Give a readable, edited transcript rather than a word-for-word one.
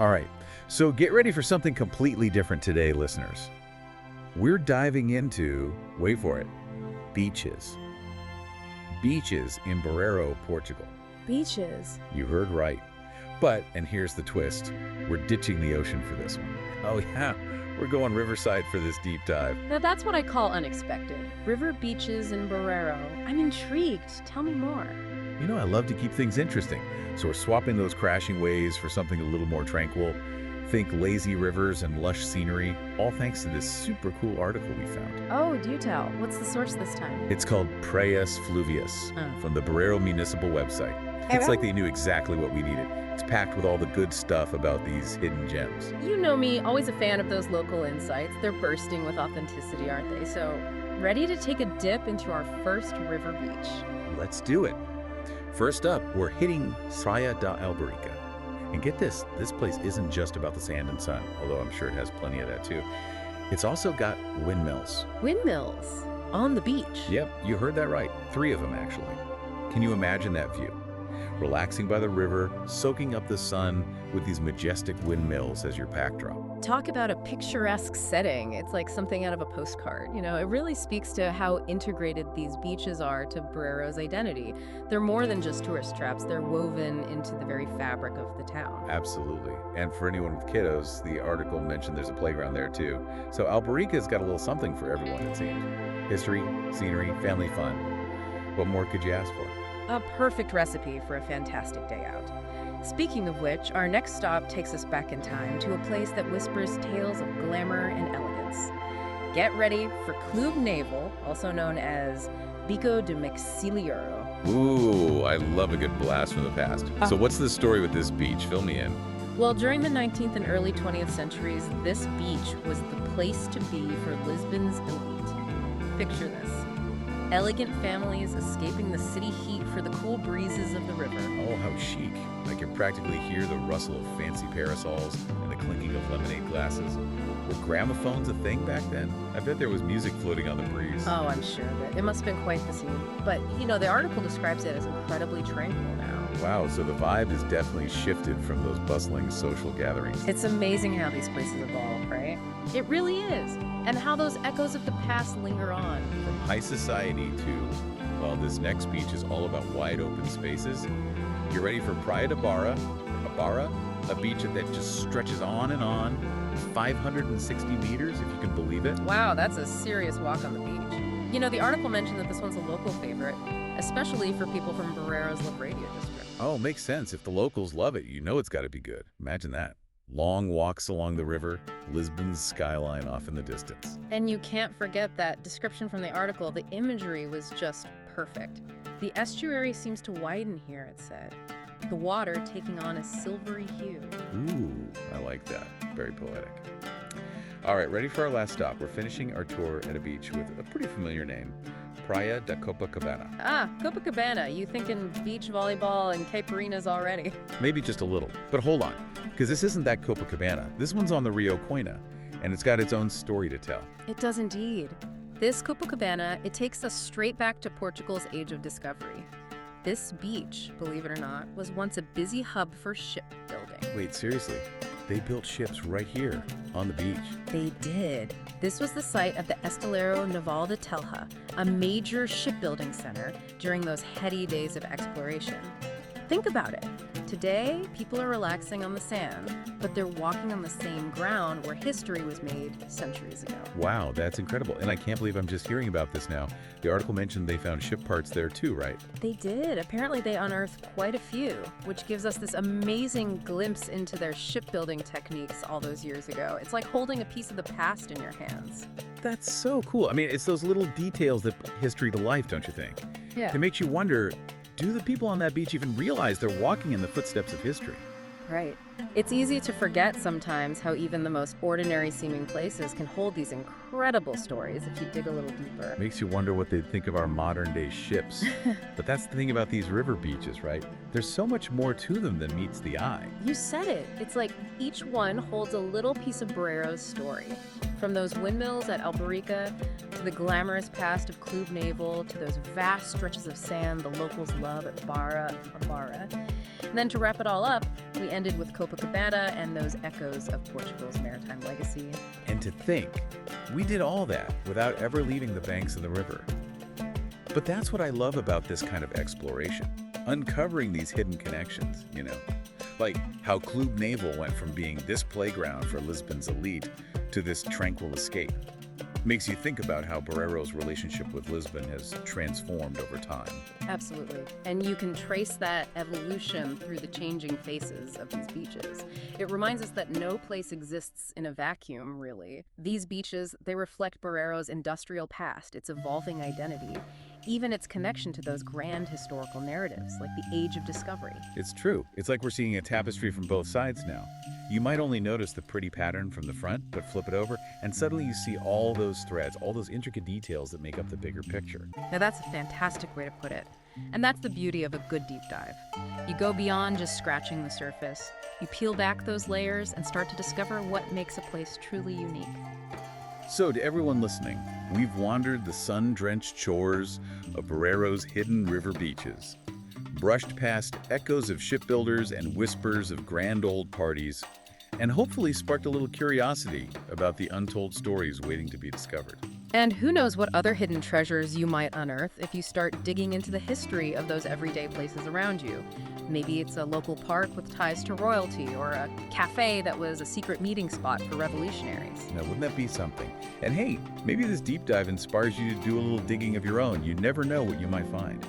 All right, so get ready for something completely different today, listeners. We're diving into, wait for it, beaches. Beaches in Barreiro, Portugal. Beaches. You heard right. But, and here's the twist, we're ditching the ocean for this one. Oh yeah, we're going riverside for this deep dive. Now that's what I call unexpected. River beaches in Barreiro. I'm intrigued. Tell me more. You know, I love to keep things interesting, so we're swapping those crashing waves for something a little more tranquil. Think lazy rivers and lush scenery, all thanks to this super cool article we found. Oh, do tell. What's the source this time? It's called Praias Fluvias from the Barreiro Municipal website. It's like they knew exactly what we needed. It's packed with all the good stuff about these hidden gems. You know me, always a fan of those local insights. They're bursting with authenticity, aren't they? So, ready to take a dip into our first river beach. Let's do it. First up, we're hitting Praia da Albarica. And get this place isn't just about the sand and sun, although I'm sure it has plenty of that too. It's also got windmills. Windmills? On the beach? Yep, you heard that right. 3 of them, actually. Can you imagine that view? Relaxing by the river, soaking up the sun with these majestic windmills as your backdrop. Talk about a picturesque setting. It's like something out of a postcard. You know, it really speaks to how integrated these beaches are to Barreiro's identity. They're more than just tourist traps. They're woven into the very fabric of the town. Absolutely. And for anyone with kiddos, the article mentioned there's a playground there too. So Albarica's got a little something for everyone, it seems. History, scenery, family fun. What more could you ask for? A perfect recipe for a fantastic day out. Speaking of which, our next stop takes us back in time to a place that whispers tales of glamour and elegance. Get ready for Club Naval, also known as Bico de Mexilioro. Ooh, I love a good blast from the past. So what's the story with this beach? Fill me in. Well, during the 19th and early 20th centuries, this beach was the place to be for Lisbon's elite. Picture this. Elegant families escaping the city heat for the cool breezes of the river. Oh, how chic. I can practically hear the rustle of fancy parasols and the clinking of lemonade glasses. Were gramophones a thing back then? I bet there was music floating on the breeze. Oh, I'm sure of it. It must have been quite the scene. But, you know, the article describes it as incredibly tranquil now. Wow, so the vibe has definitely shifted from those bustling social gatherings. It's amazing how these places evolve, right? It really is. And how those echoes of the past linger on. From high society to, well, this next beach is all about wide open spaces. You're ready for Praia de Barra, a beach that just stretches on and on, 560 meters, if you can believe it. Wow, that's a serious walk on the beach. You know, the article mentioned that this one's a local favorite, especially for people from Barreiro's La Radio district. Oh, makes sense. If the locals love it, you know it's got to be good. Imagine that. Long walks along the river, Lisbon's skyline off in the distance. And you can't forget that description from the article. The imagery was just perfect. The estuary seems to widen here, it said. The water taking on a silvery hue. Ooh, I like that. Very poetic. All right, ready for our last stop. We're finishing our tour at a beach with a pretty familiar name, Praia da Copacabana. Ah, Copacabana. You thinking beach volleyball and caipirinhas already? Maybe just a little, but hold on, because this isn't that Copacabana. This one's on the Rio Coina, and it's got its own story to tell. It does indeed. This Copacabana, it takes us straight back to Portugal's age of discovery. This beach, believe it or not, was once a busy hub for shipbuilding. Wait, seriously? They built ships right here on the beach. They did. This was the site of the Estaleiro Naval de Telha, a major shipbuilding center during those heady days of exploration. Think about it. Today, people are relaxing on the sand, but they're walking on the same ground where history was made centuries ago. Wow, that's incredible. And I can't believe I'm just hearing about this now. The article mentioned they found ship parts there too, right? They did. Apparently they unearthed quite a few, which gives us this amazing glimpse into their shipbuilding techniques all those years ago. It's like holding a piece of the past in your hands. That's so cool. I mean, it's those little details that put history to life, don't you think? Yeah. It makes you wonder, do the people on that beach even realize they're walking in the footsteps of history? Right. It's easy to forget sometimes how even the most ordinary seeming places can hold these incredible stories if you dig a little deeper. Makes you wonder what they'd think of our modern day ships. But that's the thing about these river beaches, right? There's so much more to them than meets the eye. You said it. It's like each one holds a little piece of Barreiro's story. From those windmills at Albarica, to the glamorous past of Club Naval, to those vast stretches of sand the locals love at Barra. And then to wrap it all up, we ended with Copacabana and those echoes of Portugal's maritime legacy. And to think, we did all that without ever leaving the banks of the river. But that's what I love about this kind of exploration, uncovering these hidden connections, Like how Club Naval went from being this playground for Lisbon's elite to this tranquil escape. Makes you think about how Barreiro's relationship with Lisbon has transformed over time. Absolutely. And you can trace that evolution through the changing faces of these beaches. It reminds us that no place exists in a vacuum, really. These beaches, they reflect Barreiro's industrial past, its evolving identity, even its connection to those grand historical narratives, like the Age of Discovery. It's true. It's like we're seeing a tapestry from both sides now. You might only notice the pretty pattern from the front, but flip it over, and suddenly you see all those threads, all those intricate details that make up the bigger picture. Now that's a fantastic way to put it. And that's the beauty of a good deep dive. You go beyond just scratching the surface. You peel back those layers and start to discover what makes a place truly unique. So to everyone listening, we've wandered the sun-drenched shores of Barreiro's hidden river beaches, brushed past echoes of shipbuilders and whispers of grand old parties, and hopefully sparked a little curiosity about the untold stories waiting to be discovered. And who knows what other hidden treasures you might unearth if you start digging into the history of those everyday places around you. Maybe it's a local park with ties to royalty, or a cafe that was a secret meeting spot for revolutionaries. Now, wouldn't that be something? And hey, maybe this deep dive inspires you to do a little digging of your own. You never know what you might find.